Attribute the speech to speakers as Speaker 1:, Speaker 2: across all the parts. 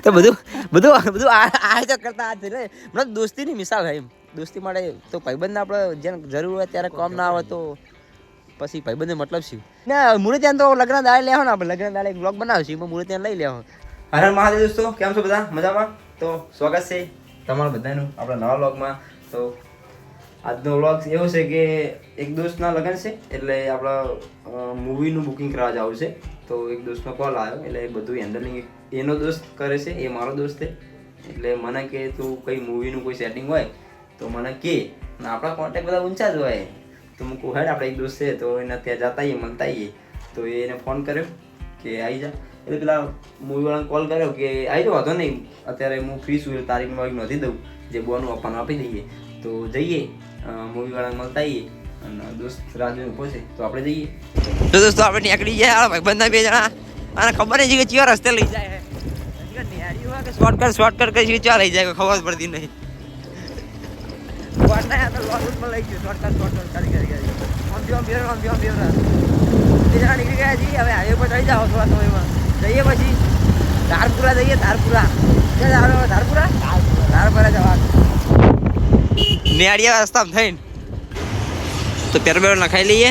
Speaker 1: તો બધું બધું બધું આ તો કરતા આ છે મતલબ દોસ્તીની મિસાલ છે એમ. દોસ્તી માટે તો ભાઈબંધને આપણે જેને જરૂર હોય ત્યારે કામ ના આવે તો પછી ભાઈબંધને મતલબ શું ના મૂળ ત્યાં તો લગ્ન દાડે લેવો ને આપણે લગ્ન દાડે એક બ્લોગ બનાવશું એમાં મૂળ ત્યાં લઈ લેવો. હર મહાદેવ દોસ્તો, કેમ છો બધા મજામાં? તો સ્વાગત છે તમારું બધાનું આપણા નવા વ્લોગમાં. તો આજનો વ્લોગ એવો છે કે એક દોસ્તના લગ્ન છે એટલે આપણા મૂવીનું બુકિંગ કરવા જવું છે. તો એક દોસ્તનો કોલ આવ્યો એટલે એ બધું હેન્ડલિંગ એનો દોસ્ત કરે છે, એ મારો દોસ્ત છે. એટલે મને કે તું કઈ મૂવીનું કોઈ સેટિંગ હોય તો મને કે, આપણા કોન્ટેક્ટ બધા ઊંચા જ હોય. તો હું કહું હેડ આપણે એક દોસ્ત છે તો એને ત્યાં જતા આવીએ, મળતા આવીએ. તો એને ફોન કર્યો કે આવી જા. એટલે પેલા મૂવીવાળાને કોલ કર્યો કે આવી જાઓ, વાંધો નહીં, અત્યારે હું ફ્રી છું, તારીખ નોંધી દઉં, જે બોનું આપવાનું આપી દઈએ. તો જઈએ મૂવીવાળાને મળતા આવીએ અને દોસ્ત રાજુ ઊભો છે તો આપણે જઈએ. તો દોસ્તો આપણે નીકળી જાય ભાઈબંધના બે જણા, અને ખબર નહીં કે ચિયો રસ્તે લઈ જાય શોર્ટકટ કરી ચા લઈ જાય ખબર પડતી નહીં. નીકળી ગયા છીએ, હવે હાઈવે પર ચડી જાઓ થોડા સમયમાં. જઈએ પછી ધારપુરા જઈએ. ધારપુરા જવા નેહાડિયા રસ્તામાં થઈને તો પેરો નખાઈ લઈએ.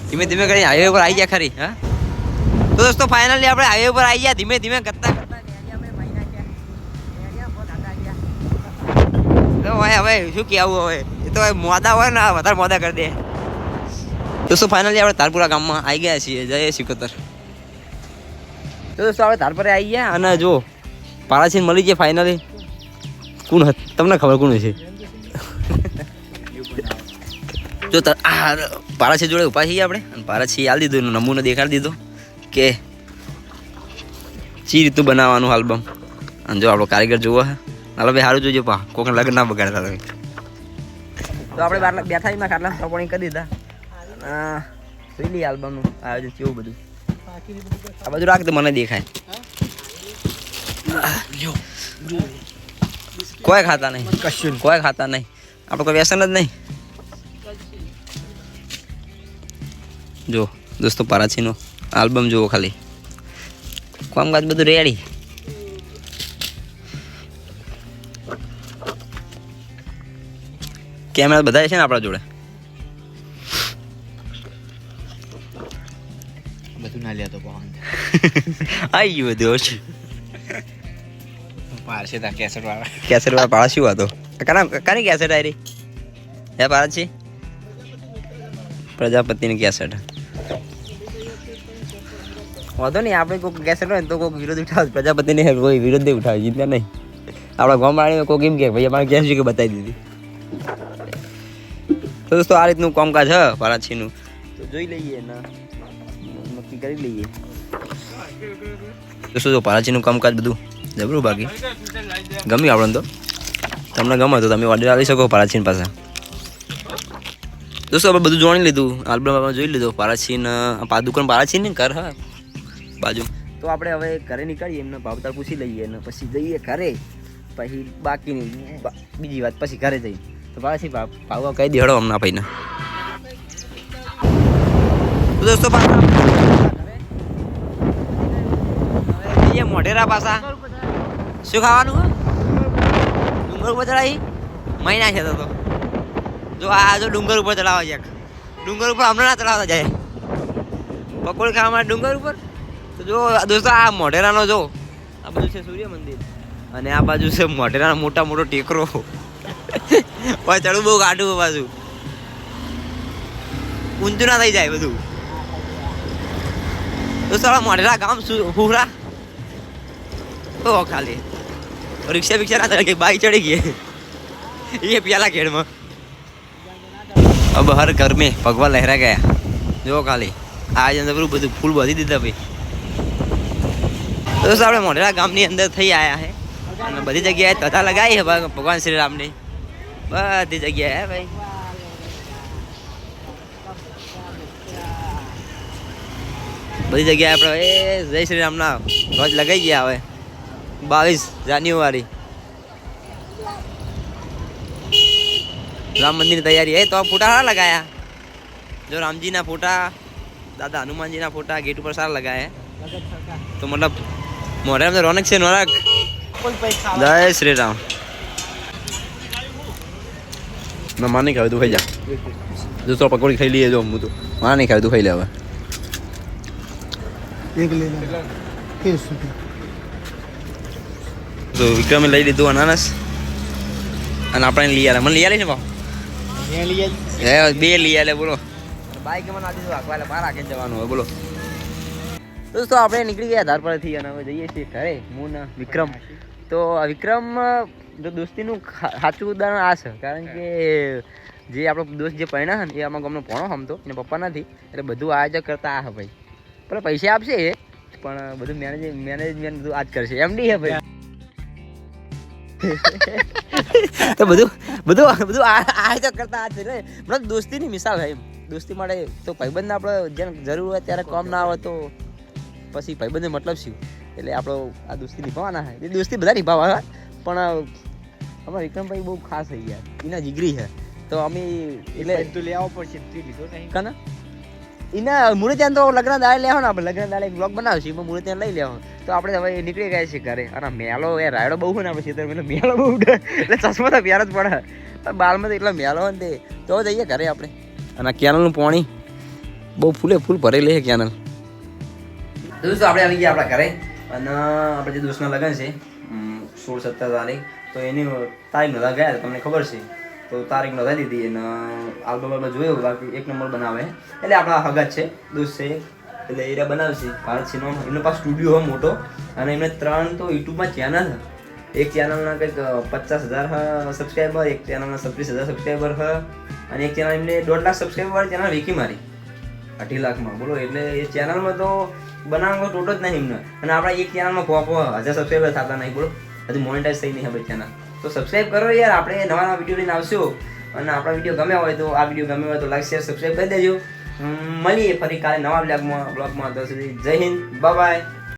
Speaker 1: ધીમે ધીમે કરીને હાઈવે પર આવી ગયા ખરી. હા તો દોસ્તો ફાઇનલી આપણે હાઈવે પર આવી ગયા ધીમે ધીમે કરતા હવે શું કહેવું, હવે એ તો મોડા હોય ને વધારે મોડા કરી દે. દોસ્તો ફાઇનલી આપણે ધારપુરા ગામમાં આવી ગયા છીએ. જઈએ સિકોતર. તો દોસ્તો આપણે ધારપુરા આવી ગયા અને જો પારાચીન મળી જાય ફાઇનલી. કોણ તમને ખબર કોણ છે? જો આ પારાચી જોડે ઉભા છીએ આપણે, અને પારાચી આલી દીધું, નમૂનો દેખાડી દીધો કે ચી રીતનું બનાવવાનું આલ્બમ. અને જો આપણો કારીગર જોવો હે હાલો ભાઈ, સારું જોજો પા, કોઈક લગ્ન ના બગાડતા તમે. તો આપણે બાર બેઠા એમાં ખાટલા સપોર્ટિંગ કરી દીધા. જોઈ લઈએ આલ્બમનું આયોજન કેવું બધું. આ બધું રાખ તો મને દેખાય. કોઈ ખાતા નહીં, કશું કોઈ ખાતા નહીં, આપણે કોઈ વ્યસન જ નહીં. જો દોસ્તો પારાચીનો આલ્બમ જુઓ ખાલી, કામકાજ બધું રેડી. કેમેરા બધા છે ને આપણા જોડે. બધું ના લે તો આવી ગયું બધું ઓછું. કેસેટ વાળા પાડા શું હતો? કાની કેસેટ આવી રહી હે પારાચી? પ્રજાપતિની કેસેટ. વાંધો નહીં, આપણે કોઈ કેસેટ હોય ને તો કોઈ વિરોધ ઉઠાવે. પ્રજાપતિને કોઈ વિરોધ નહીં ઉઠાવે, જીતના નહીં. આપણા ગામવાળાને કોઈ એમ કે ભાઈ અમારે કેસ કે બતાવી દીધી. તો દોસ્તો આ રીતનું કામકાજ છે પારાચીનું. તો જોઈ લઈએ ને નક્કી કરી લઈએ. દોસ્તો જો પારાચીનું કામકાજ બધું જબરું. બાકી ગમ્યું આપણને. તો તમને ગમે તો તમે ઓર્ડર આવી શકો પારાચીન પાસે. દોસ્તો આપણે બધું જાણી લીધું, આલ્બમ આપણે જોઈ લીધો. પારાચીન દુકાન પારાચીન ને ઘર હા બાજુ. તો આપણે હવે ઘરે નીકળીએ, એમને ભાવતાલ પૂછી લઈએ અને પછી જઈએ ઘરે. પછી બાકીની બીજી વાત પછી ઘરે જઈએ. તો પાછી ભાવ કહી દેડો હમણાં ભાઈને. તો દોસ્તો જઈએ મોઢેરા પાછા. શું ખાવાનું? ડુંગર ઉપર ચડાવી મહિના છે તો જો આ જો ડુંગર ઉપર ચડાવવા જાય. ડુંગર ઉપર હમણાં ના ચડાવતા જાય પકોડી ખાવા માટે ડુંગર ઉપર. તો જો દોસ્તો આ મોઢેરાનો જો આ બાજુ છે સૂર્ય મંદિર અને આ બાજુ છે મોઢેરાનો મોટો ટેકરો. ચડવું બહુ કાઢું બાજુ ઊંચું ના થઈ જાય બધું. દોસ્તો મોઢેરા ગામ હુરા તો ખાલી રિક્ષા બિક્ષા ના ચડે, બાઈક ચડી ગઈ ये प्याला खेड़ में. अब हर घर में भगवा लहरा गया. जो खाली आज अंदर બધું ફૂલ બાંધી દીધા ભાઈ. દોસ્તો આપણે મોઢેરા ગામની અંદર થઈ આવ્યા છે અને બધી જગ્યાએ તથા લગાવી છે ભગવાન શ્રી રામની. બધી જગ્યાએ ભાઈ બધી જગ્યાએ આપણે એ જય શ્રી રામના ધ્વજ લગાઈ ગયા. હવે 22 જાન્યુઆરી राम मंदिर की तैयारी है. तो फोटा सारा लगाया जो राम जी ना फोटा, दादा हनुमान जी ना फोटा गेट ऊपर सारा लगाया है. तो मतलब મોરે તો રોનક છે નોરાક. જય શ્રી રામ. ના માની ખાવે તું ખાઈ જા. જો તો પકોડી ખાઈ લઈએ જો હું તો માની ખાવે તું ખાઈ લે હવે. તો વિક્રમે લઈ લીધું અનાનસ અને આપણે લઈ આલે. મને લઈ આલે છે ભાવ બે લઈ આલે બોલો. બાઈક મને આ દીધું આખવા બહાર રાખીને જવાનું હોય બોલો. દોસ્તો આપણે નીકળી ગયા ધાર પરથી અને હવે જઈએ છીએ ઘરે હું ને વિક્રમ. તો વિક્રમ જો દોસ્તીનું સાચું ઉદાહરણ આ છે કારણ કે જે આપણો દોસ્ત જે પરિણા ને એ આમાં ગામનો ભણો હમતો એને પપ્પા નથી એટલે બધું આયોજક કરતા આ ભાઈ. પણ પૈસા આપશે એ પણ બધું મેનેજમેન્ટ બધું આજ કરશે એમડી હે ભાઈ. તો બધું આયોજક કરતા આ છે ને મતલબ દોસ્તીની મિસાલ છે એમ. દોસ્તી માટે તો ભાઈબંધને આપણે જેને જરૂર હોય ત્યારે કામ ના આવે તો પછી ભાઈબંધને મતલબ શું એટલે આપણો આ દોસ્તી નિભાવવાના છે. એ દોસ્તી બધા નિભાવવા પણ અમારા વિક્રમભાઈ બહુ ખાસ થઈ ગયા એના જીગરી છે તો અમે એટલે તું લઈ આવવો પડશે લીધો નહીં કાના એના મૂળે ત્યાં તો લગ્ન દાડે લેવો ને આપણે લગ્ન દાડે બ્લોગ બનાવશું એમાં મૂળે ત્યાં લઈ લેવો તો આપણે હવે નીકળી ગયા છીએ ઘરે. અને મેલો એ રાયડો બહુ હોય ને આપણે ખેતર એટલે મેલો બહુ ઉડે એટલે ચશ્મા તો પ્યાર જ પડે પણ બાલમાં તો એટલા મેલો હોય ને તે તો જઈએ ઘરે આપણે. અને કેનલનું પાણી બહુ ફૂલ ભરેલી છે કેનલ. દોસ્તો આપણે આવી ગયા આપણા ઘરે અને આપણે જે દોસ્તના લગ્ન છે 16-17 તારીખ તો એની તારીખ નોંધા ગયા તમને ખબર છે તો તારીખ નોંધાઈ દીધી અને આલ્બમમાં જોયું બાકી એક નંબર બનાવે એટલે આપણા હગત છે દોસ્ત છે એટલે એ બનાવશે ભારત સિનેમા. એમનો પાસે સ્ટુડિયો હોય મોટો અને એમને 3 તો યુટ્યુબમાં ચેનલ છે. એક ચેનલના કંઈક 50,000 સબસ્ક્રાઈબર, એક ચેનલના 26,000 સબસ્ક્રાઈબર છે અને એક ચેનલ એમને 1.5 લાખ સબસ્ક્રાઈબર વાળી ચેનલ વેકી મારી 2.5 લાખમાં બોલો. એટલે એ ચેનલમાં તો બનાવવાનો ટોટો જ નહીં એમને અને આપણા એક ચેનલમાં 1000 સબસ્ક્રાઈબર થતા નહીં બોલો. હજુ મોનેટાઈઝ થઈ નહીં હવે ચેનલ તો સબસ્ક્રાઈબ કરો યાર. આપણે નવા વિડીયો લઈને આવશું અને આપણા વિડીયો ગમ્યા હોય તો આ વિડીયો ગમ્યો હોય તો લાઈક શેર સબસ્ક્રાઈબ કરી દેજો. મળીએ ફરી કાલે નવા બ્લોગમાં. તો સુધી જય હિન્દ, બાય બાય.